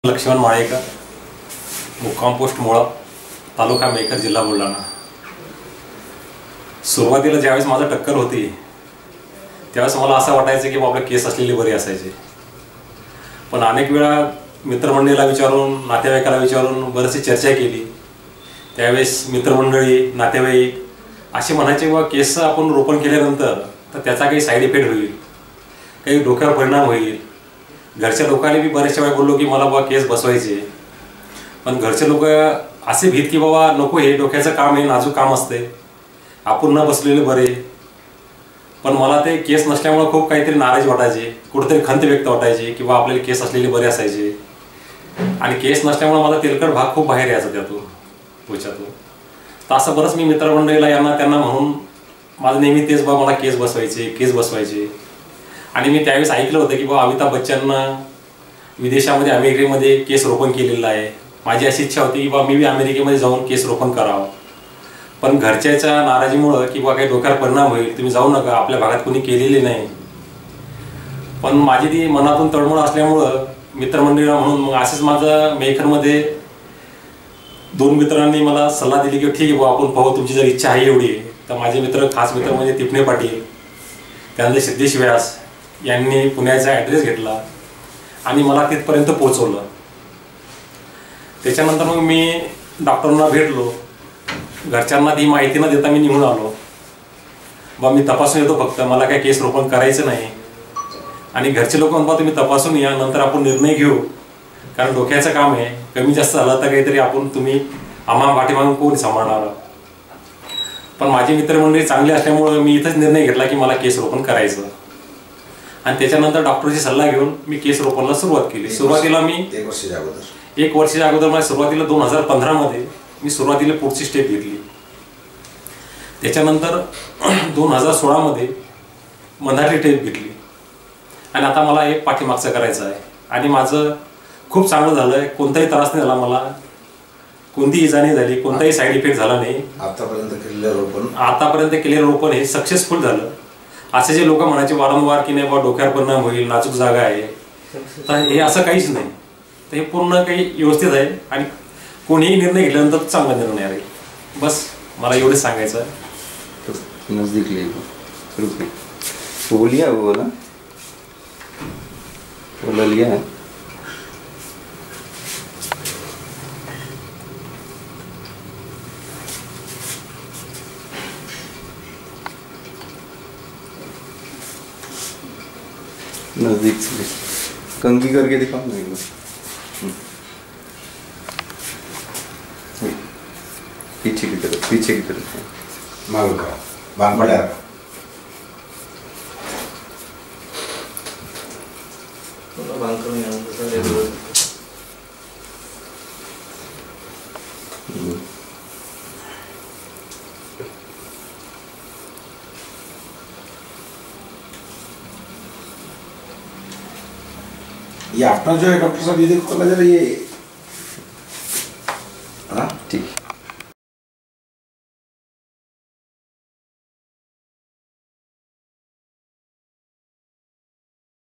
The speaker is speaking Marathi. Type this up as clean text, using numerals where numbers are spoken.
लक्ष्मण माळेकर, मुक्काम पोस्ट मोळा, तालुका मेकर, जिल्हा बुलढाणा। सुरुवातीला ज्यावेळेस माझं टक्कर होती त्यावेळेस मला असं वाटायचं की आपले केस असलेले बरे असायचे, पण अनेक वेळा मित्रमंडळीला विचारून, नातेवाईकाला विचारून बरीचशी चर्चा केली। त्यावेळेस मित्रमंडळी, नातेवाईक असे म्हणायचे की केस आपण रोपण केल्यानंतर तर त्याचा काही साईड इफेक्ट होईल, काही डोक्यावर परिणाम होईल। घरच्या लोकांनी बी बरेचशा वेळा बोललो की मला बाबा केस बसवायचे, पण घरचे लोक असे भीत की बाबा नको, हे डोक्याचं काम आहे, नाजूक काम असते, आपण न बसलेले बरे। पण मला ते केस नसल्यामुळे खूप काहीतरी नाराज वाटायचे, कुठेतरी खंत व्यक्त वाटायची की बाबा आपल्याला केस असलेले बरे असायचे। आणि केस नसल्यामुळे माझा तेलकट भाग खूप बाहेर यायचा त्यातून, त्वचातून। तर असं बरंच मी मित्रमंडळीला त्यांना म्हणून माझं नेहमी तेच बाबा मला केस बसवायचे, केस बसवायचे। आणि मी त्यावेळेस ऐकलं होतं की बाबा अमिताभ बच्चननं विदेशामध्ये, अमेरिकेमध्ये केस रोपण केलेलं आहे। माझी अशी इच्छा होती की बाबा मी अमेरिकेमध्ये जाऊन केस रोपण करावं, पण घरच्याच्या नाराजीमुळं की बाबा काही डोक्यावर परिणाम होईल, तुम्ही जाऊ नका, आपल्या भागात कोणी केलेले नाही। पण माझी ती मनातून तळमळ असल्यामुळं मित्रमंडळीला म्हणून मग असंच माझं मेखरमध्ये दोन मित्रांनी मला सल्ला दिली की ठीक आहे बाबा आपण पाहू, तुमची जर इच्छा आहे एवढी। तर माझे मित्र, खास मित्र म्हणजे तिपणे पाटील, त्यानंतर सिद्धेश व्यास यांनी पुण्याचा ॲड्रेस घेतला आणि मला तिथपर्यंत पोहोचवलं। त्याच्यानंतर मग मी डॉक्टरांना भेटलो, घरच्यांना ती माहिती न देता मी निघून आलो, बा मी तपासून येतो, फक्त मला काही केस रोपण करायचं नाही। आणि घरचे लोक म्हणतात तुम्ही तपासून या, नंतर आपण निर्णय घेऊ, कारण डोक्याचं काम आहे, कमी जास्त झालं तर काहीतरी आपण तुम्ही आम्हा पाठीमागून कोण सांभाळणार। पण माझी मित्रमंडळी चांगली असल्यामुळं मी इथंच निर्णय घेतला की मला केस रोपण करायचं। आणि त्याच्यानंतर डॉक्टरची सल्ला घेऊन मी केस रोपणला सुरुवात केली। सुरुवातीला मी एक वर्षाच्या अगोदर मला सुरुवातीला 2015 मध्ये मी सुरुवातीला पुढची स्टेप घेतली। त्याच्यानंतर 2016 मध्ये मंदारली स्टेप घेतली आणि आता मला एक पाठीमागचं करायचं आहे। आणि माझं खूप चांगलं झालं आहे, कोणताही त्रास नाही झाला मला, कोणतीही इजा नाही झाली, कोणताही साईड इफेक्ट झाला नाही। आतापर्यंत केलेलं रोपण हे सक्सेसफुल झालं। असे जे लोक म्हणायचे वारंवार की नाही बाबा डोक्यावर परिणाम होईल, नाजूक जागा आहे, तर हे असं काहीच नाही। तर हे पूर्ण काही व्यवस्थित आहे आणि कोणीही निर्णय घेतल्यानंतर चांगला निर्णय आहे। बस मला एवढंच सांगायचं आहे। नजदीक बोलिया बोला बोला लिया नजदीक से कंघी करके दिखाओ ना एक बार, पीछे की तरफ मालूम का बांध पड़ा तो बांध करो यहाँ तो ले लो। ये अपना जो है डॉक्टर साहब, ये देखो जरा, ये